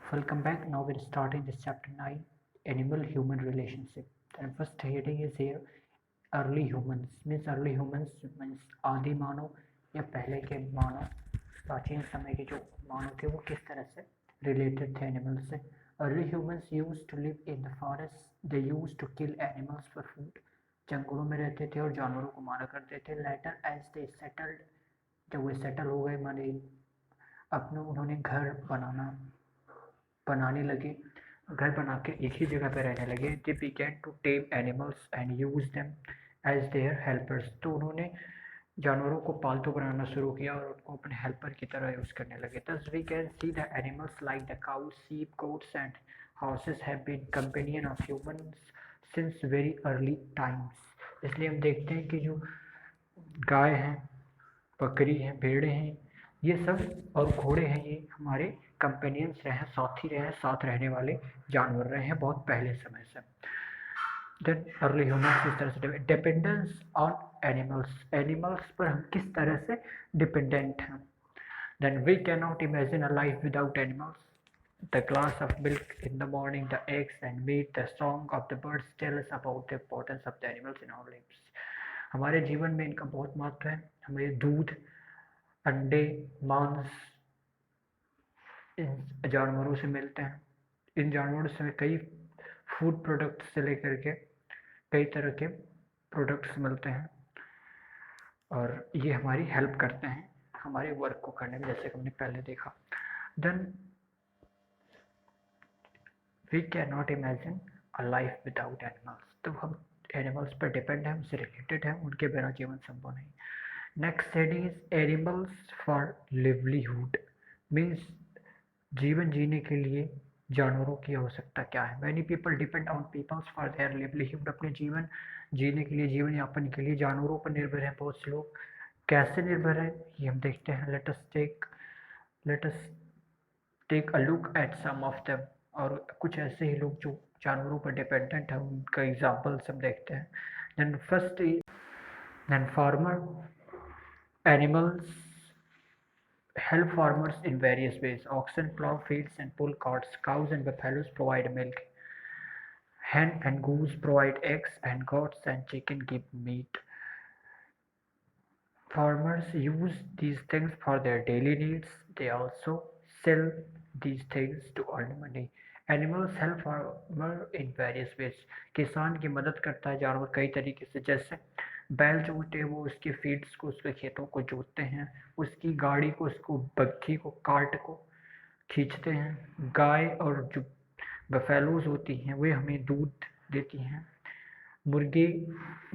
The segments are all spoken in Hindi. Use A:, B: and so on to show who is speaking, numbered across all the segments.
A: Welcome back. Now we're starting this chapter 9, animal human relationship. And first heading is here early humans. Means early humans means आदि मानव या पहले के मानव, प्राचीन समय के जो मानव थे वो किस तरह से रिलेटेड थे एनिमल से. Early humans used to live in the forest. They used to kill animals for food. जंगलों में रहते थे और जानवरों को मारा करते थे. Later as they settled, जब वे सेटल हो गए माने अपने उन्होंने घर बनाने लगे, घर बना के एक ही जगह पे रहने लगे. They begin to tame animals and use them as their helpers. तो उन्होंने जानवरों को पालतू बनाना शुरू किया और उनको अपने हेल्पर की तरह यूज करने लगे. thus we can see the animals like the cows, sheep, goats and horses have been companion of humans since very early times. इसलिए हम देखते हैं कि जो गाय हैं, बकरी हैं, भेड़ें हैं, ये सब और घोड़े हैं, ये हमारे कंपेनियंस रहे हैं, साथी रहे हैं, साथ रहने वाले जानवर रहे हैं बहुत पहले समय से. देन अर्ली ह्यूमंस किस तरह से डिपेंडेंस ऑन एनिमल्स, एनिमल्स पर हम किस तरह से डिपेंडेंट हैं. Then we can not imagine a life without animals. The glass of milk in the morning, the eggs and meat, the song of the birds tell us about the importance of the animals in our lives. हमारे जीवन में इनका बहुत महत्व है. हमें दूध, अंडे, मांस इन जानवरों से मिलते हैं. इन जानवरों से कई फूड प्रोडक्ट्स से लेकर के कई तरह के प्रोडक्ट्स मिलते हैं और ये हमारी हेल्प करते हैं हमारे वर्क को करने में, जैसे कि हमने पहले देखा. Then we can not imagine a life without animals. तो हम एनिमल्स पर डिपेंड हैं, उनसे रिलेटेड हैं, उनके बिना जीवन संभव नहीं. Next heading is animals for livelihood. Means जीवन जीने के लिए जानवरों की आवश्यकता क्या है. Many people depend on people's for their livelihood. अपने जीवन जीने के लिए, जीवन यापन के लिए जानवरों पर निर्भर हैं बहुत से लोग. कैसे निर्भर है ये हम देखते हैं. Let us take a look at some of them. और कुछ ऐसे ही लोग जो जानवरों पर डिपेंडेंट है उनका एग्जाम्पल्स हम देखते हैं. Then first then farmer animals help farmers in various ways. Oxen plow fields and pull carts. Cows and buffaloes provide milk. Hen and goose provide eggs, and goats and chicken give meat. Farmers use these things for their daily needs. They also sell these things to earn money. Animals help farmer in various ways. किसान की मदद करता है जानवर कई तरीके से. जैसे बैल जो होते हैं वो उसके फील्ड्स को, उसके खेतों को जोतते हैं. उसकी गाड़ी को, उसको बग्घी को, कार्ट को खींचते हैं. गाय और जो बफेलोज होती हैं वे हमें दूध देती हैं. मुर्गे,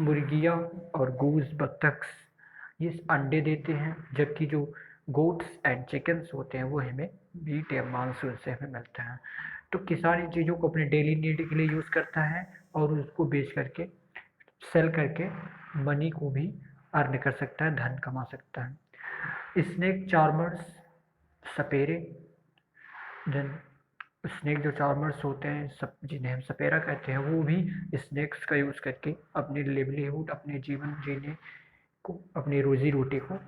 A: मुर्गियाँ और गूज, बत्तख ये अंडे देते हैं. जबकि जो गोट्स एंड चिकन्स होते हैं वो हमें मीट या मांस उनसे हमें मिलता है. तो किसान इन चीज़ों को अपने डेली नीड के लिए यूज़ करता है और उसको बेच करके, सेल करके मनी को भी अर्न कर सकता है, धन कमा सकता है. स्नेक चार्मर्स, सपेरे. देन स्नेक जो चार्मर्स होते हैं, सब जिन्हें हम सपेरा कहते हैं, वो भी स्नेक्स का यूज़ करके अपनी लिवलीहुड, अपने जीवन जीने को, अपनी रोजी रोटी को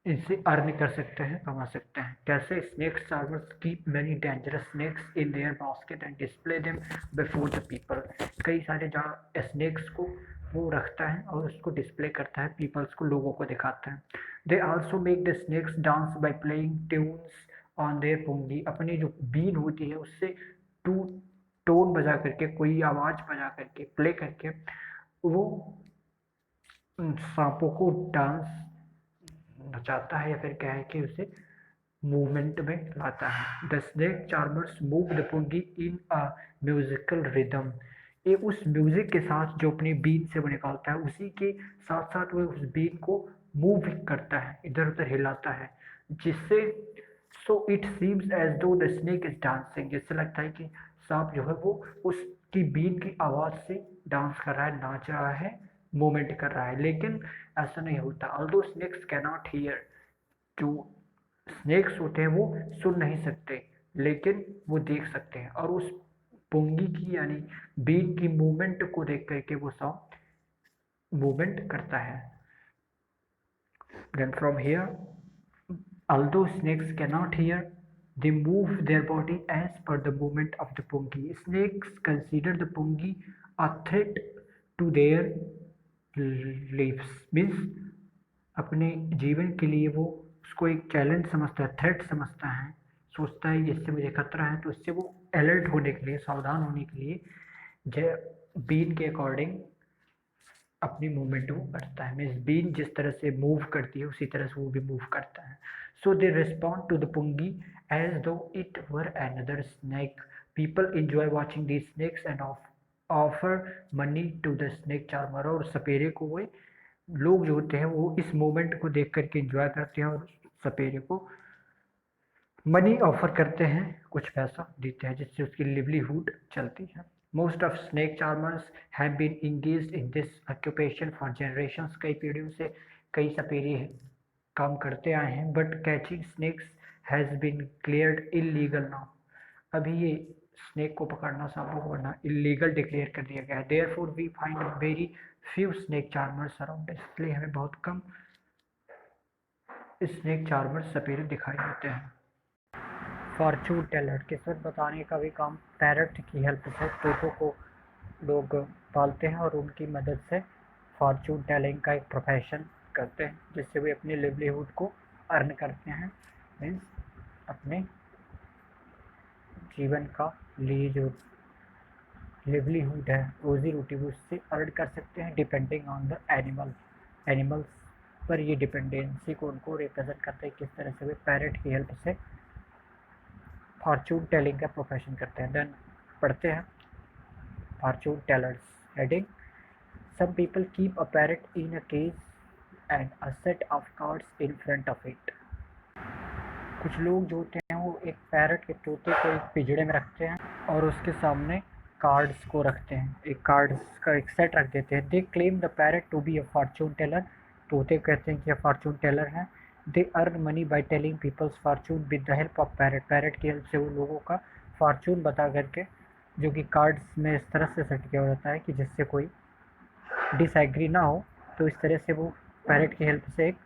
A: इनसे अर्न कर सकते हैं, कमा सकते हैं. कैसे? Snakes charmers keep many dangerous snakes in their basket and display them before the people. कई सारे स्नेक्स को वो रखता है और उसको डिस्प्ले करता है, पीपल्स को, लोगों को दिखाता है. They also make the snakes dance by playing tunes on their pungi. अपनी जो बीन होती है उससे टू टोन बजा करके, कोई आवाज़ बजा करके, प्ले करके वो सांपों को डांस नचाता है या फिर क्या है कि उसे मूवमेंट में लाता है. The snake charmers move the pungi in a musical rhythm. ये उस म्यूजिक के साथ जो अपनी बीन से वो निकालता है उसी के साथ साथ वो उस बीन को मूव करता है, इधर उधर हिलाता है, जिससे सो इट सीम्स एज दो द स्नेक इज डांसिंग. जिससे लगता है कि सांप जो है वो उसकी बीन की आवाज़ से डांस कर रहा है, नाच रहा है, मूवमेंट कर रहा है. लेकिन ऐसा नहीं होता. Although snakes can not hear. जो स्नेक्स होते हैं वो सुन नहीं सकते, लेकिन वो देख सकते हैं और उस पुंगी की यानी बीन की मूवमेंट को देख करके वो सांप मूवमेंट करता है. Then from here, although snakes cannot hear, They move their body as per the movement of the pungi. Snakes consider the pungi a threat to their lives. Means अपने जीवन के लिए वो उसको एक चैलेंज समझता है, थ्रेट समझता है, सोचता है इससे मुझे खतरा है, तो इससे वो अलर्ट होने के लिए, सावधान होने के लिए बीन के अकॉर्डिंग अपनी मूवमेंट वो करता है। मीन्स बीन जिस तरह से मूव करती है उसी तरह से वो भी मूव करता है। So they respond to the pungi as though it were another snake. People enjoy watching the snakes and offer money to the snake charmer. और सपेरे को वो लोग जो होते हैं वो इस मोमेंट को देख करके एंजॉय करते हैं और सपेरे को मनी ऑफर करते हैं, कुछ पैसा देते हैं जिससे उसकी लिवलीहुड चलती है। Most of snake charmers have been engaged in this occupation for generations. कई पीढ़ियों से कई सपेरे काम करते आए हैं। But catching snakes has been cleared illegal now. अभी ये स्नेक को पकड़ना, सांपों को पकड़ना इलीगल डिक्लेयर कर दिया गया है। Therefore we find very few snake charmers around. इसलिए हमें बहुत कम स्नेक चार्मर्स सपेरे दिखाई देते हैं। फॉर्चून टेलर, किस्मत बताने का भी काम पैरट की हेल्प से तोतों को लोग पालते हैं और उनकी मदद से फॉर्चून टेलिंग का एक प्रोफेशन करते हैं जिससे वे अपनी लिवलीहुड को अर्न करते हैं। मीन्स अपने जीवन का लिए जो लिवलीहुड है, रोजी रोटी, वो उससे अर्न कर सकते हैं डिपेंडिंग ऑन द एनिमल्स पर ये डिपेंडेंसी को उनको रिप्रेजेंट करते हैं किस तरह से वे पैरट की हेल्प से फॉर्चून टेलिंग का प्रोफेशन करते हैं। देन पढ़ते हैं fortune tellers heading. Some people keep a parrot in a cage and a set of cards in front of it. कुछ लोग जो होते हैं वो एक पैरट के तोते को एक पिंजड़े में रखते हैं और उसके सामने कार्ड्स को रखते हैं, एक कार्ड्स का एक सेट रख देते हैं। They claim the parrot to be a fortune teller. तोते कहते हैं कि यह फॉर्चून टेलर है। They earn money by telling people's fortune with the help of parrot. Parrot की हेल्प से वो लोगों का फॉर्चून बता करके, जो कि कार्ड्स में इस तरह से सेट किया होता है कि जिससे कोई डिसएग्री ना हो, तो इस तरह से वो पैरट की हेल्प से एक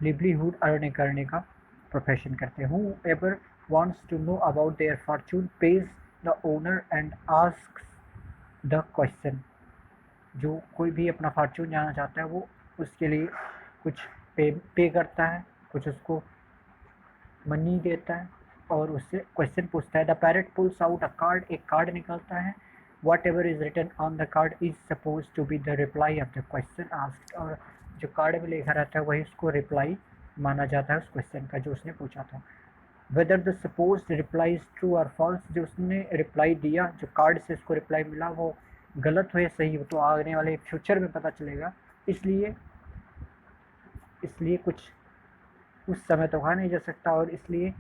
A: लिवलीहुड अर्न करने का प्रोफेशन करते हैं। Whoever wants to know about their fortune pays the owner and asks the question। जो कोई भी अपना फॉर्चून जानना चाहता है वो उसके लिए कुछ पे करता है, कुछ उसको मनी देता है और उससे क्वेश्चन पूछता है। The parrot pulls out a card, एक कार्ड निकलता है। Whatever is written on the card is suppose to be the reply of the question asked. और जो कार्ड में लिखा रहता है वही उसको रिप्लाई माना जाता है उस क्वेश्चन का जो उसने पूछा था। Whether the suppose reply is true और फॉल्स, जो उसने रिप्लाई दिया, जो कार्ड से उसको रिप्लाई मिला, वो गलत हो या सही हो तो आने वाले फ्यूचर में पता चलेगा। इसलिए इसलिए कुछ उस समय तो कहा नहीं जा सकता और इसलिए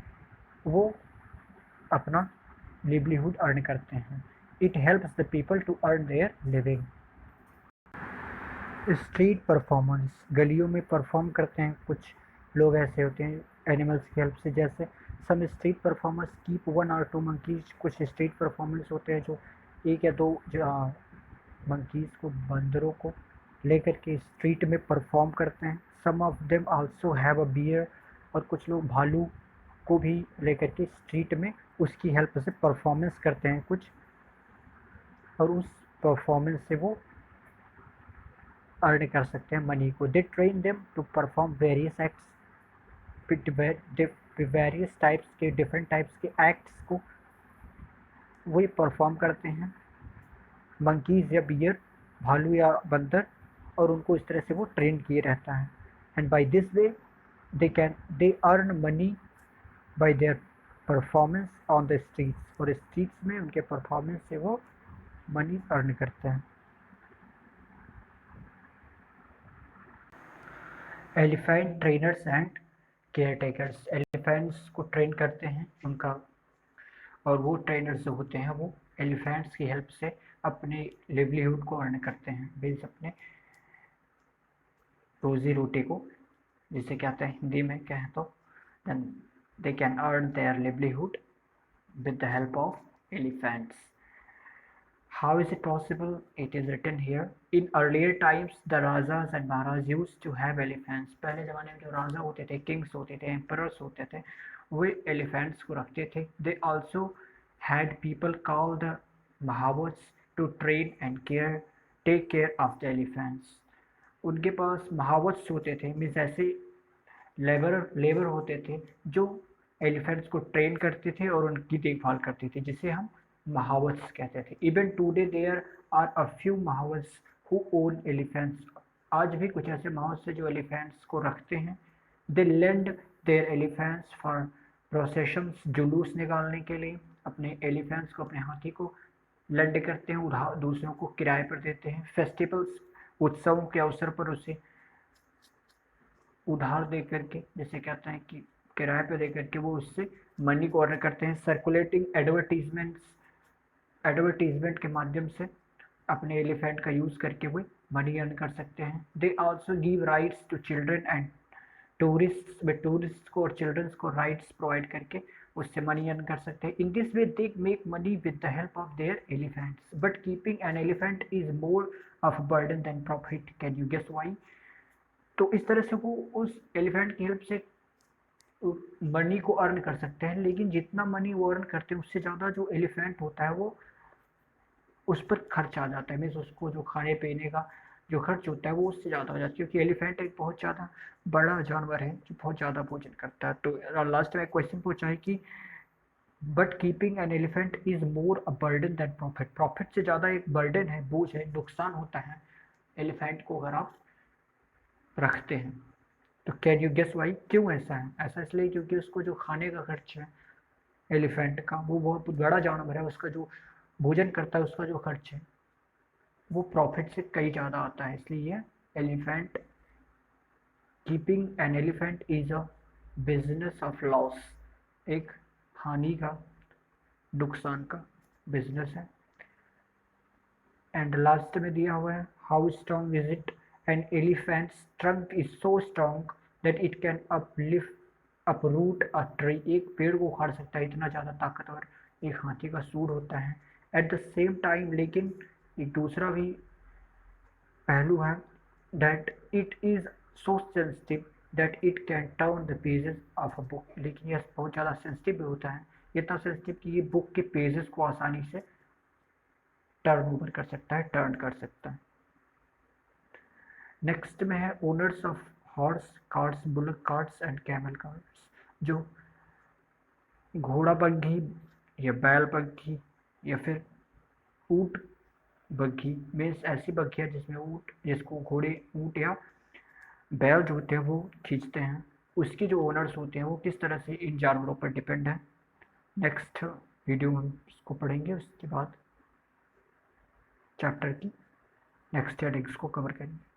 A: वो अपना लिवलीहुड अर्न करते हैं। It helps the people to earn their living. Street performance, गलियों में परफॉर्म करते हैं कुछ लोग ऐसे होते हैं एनिमल्स की हेल्प से। जैसे some street performers keep 1 or 2 monkeys. कुछ स्ट्रीट परफॉर्मेंस होते हैं जो 1 या 2 मंकीज को, बंदरों को लेकर के स्ट्रीट में परफॉर्म करते हैं। Some of them also have a bear, और कुछ लोग भालू को भी लेकर के स्ट्रीट में उसकी हेल्प से परफॉर्मेंस करते हैं कुछ, और उस परफॉर्मेंस से वो अर्न कर सकते हैं मनी को। They train them to perform various acts, various types के, डिफरेंट टाइप्स के एक्ट्स को वही परफॉर्म करते हैं मंकीज या बियर, भालू या बंदर, और उनको इस तरह से वो ट्रेन किए रहता है। And by this way they earn money by their performance on the streets. और स्ट्रीट्स में उनके परफॉर्मेंस से वो मनी अर्न करते हैं। Elephant trainers and caretakers, elephants को ट्रेन करते हैं उनका, और वो ट्रेनर्स जो होते हैं वो एलिफेंट्स की हेल्प से अपने लिवलीहुड को अर्न करते हैं, मीन्स अपने रोजी रोटी को, जिसे कहते हैं हिंदी में कहें तो they can earn there livelihood with the help of elephants. How is it possible? It is written here. In earlier times, the Rajas and Maharaj used to have elephants. पहले ज़माने में जो राजा होते थे, किंग्स होते थे, एम्परर्स होते थे, वे एलिफेंट्स को रखते थे। They also had people call the mahavats to train and care take care of the elephants. उनके पास महावत्स होते थे, मीन्स ऐसे लेबर लेबर होते थे जो एलिफेंट्स को ट्रेन करते थे और उनकी देखभाल करते थे, जिसे हम महावत्स कहते थे। Even today there are a few mahavats who own elephants. आज भी कुछ ऐसे महावत्स हैं जो एलिफेंट्स को रखते हैं। They lend their elephants for processions, जुलूस निकालने के लिए अपने एलिफेंट्स को, अपने हाथी को लेंड करते हैं, उधार दूसरों को किराए पर देते हैं। फेस्टिवल्स, उत्सवों के अवसर पर उसे उधार दे करके, जैसे कहते हैं कि किराए पे दे करके वो उससे मनी को अर्न करते हैं। सर्कुलेटिंग एडवर्टीजमेंट के माध्यम से अपने एलिफेंट का यूज़ करके वो मनी अर्न कर सकते हैं। They also give rides to children and tourist, वे टूरिस्ट को और चिल्ड्रंस को राइट्स प्रोवाइड करके उससे मनी अर्न कर सकते हैं। In this way they make money with the help of their elephants, but keeping an elephant is more of burden then profit. Can you guess why? तो इस तरह से वो उस एलिफेंट की हेल्प से मनी को अर्न कर सकते हैं, लेकिन जितना मनी वो अर्न करते हैं उससे ज़्यादा जो एलिफेंट होता है वो उस पर खर्च आ जाता है। मीन्स उसको जो खाने पीने का जो खर्च होता है वो उससे ज़्यादा हो जाता है, क्योंकि एलिफेंट एक बहुत ज़्यादा बड़ा जानवर है जो बहुत ज़्यादा भोजन करता है। तो लास्ट में क्वेश्चन पूछा है कि but keeping an elephant is more a burden than profit. Profit से ज़्यादा एक बर्डन है, बोझ है, नुकसान होता है एलिफेंट को अगर आप रखते हैं। तो कैन यू गेस वाई? क्यों ऐसा है? ऐसा इसलिए क्योंकि उसको जो खाने का खर्च है एलिफेंट का, वो बहुत बड़ा जानवर है, उसका जो भोजन करता है उसका जो खर्च है वो प्रॉफिट से कई ज़्यादा आता है। इसलिए elephant, keeping an elephant is a business of loss, एक हानि का, नुकसान का बिजनेस है। एंड लास्ट में दिया हुआ है how strong is it? An elephant's trunk is so strong that it can uproot a tree. एक पेड़ को उखाड़ सकता है, इतना ज़्यादा ताकतवर एक हाथी का सूंड होता है। एट द सेम टाइम, लेकिन एक दूसरा भी पहलू है, that it is so sensitive that it can turn the pages of a book. लेकिन यह बहुत ज़्यादा सेंसिटिव भी होता है, इतना सेंसिटिव कि ये बुक के पेजेस को आसानी से टर्न ओवर कर सकता है, टर्न कर सकता है। नेक्स्ट में है owners of horse carts, bullock carts and camel carts. जो घोड़ा बग्घी या बैल बग्घी या फिर ऊँट बग्घी, मीन्स ऐसी बग्घियाँ जिसमें ऊँट, जिसको घोड़े, ऊँट या बैल जो होते हैं वो खींचते हैं, उसकी जो ओनर्स होते हैं वो किस तरह से इन जानवरों पर डिपेंड है। नेक्स्ट वीडियो में हम इसको पढ़ेंगे, उसके बाद चैप्टर की नेक्स्ट हेडिंग्स को कवर करेंगे।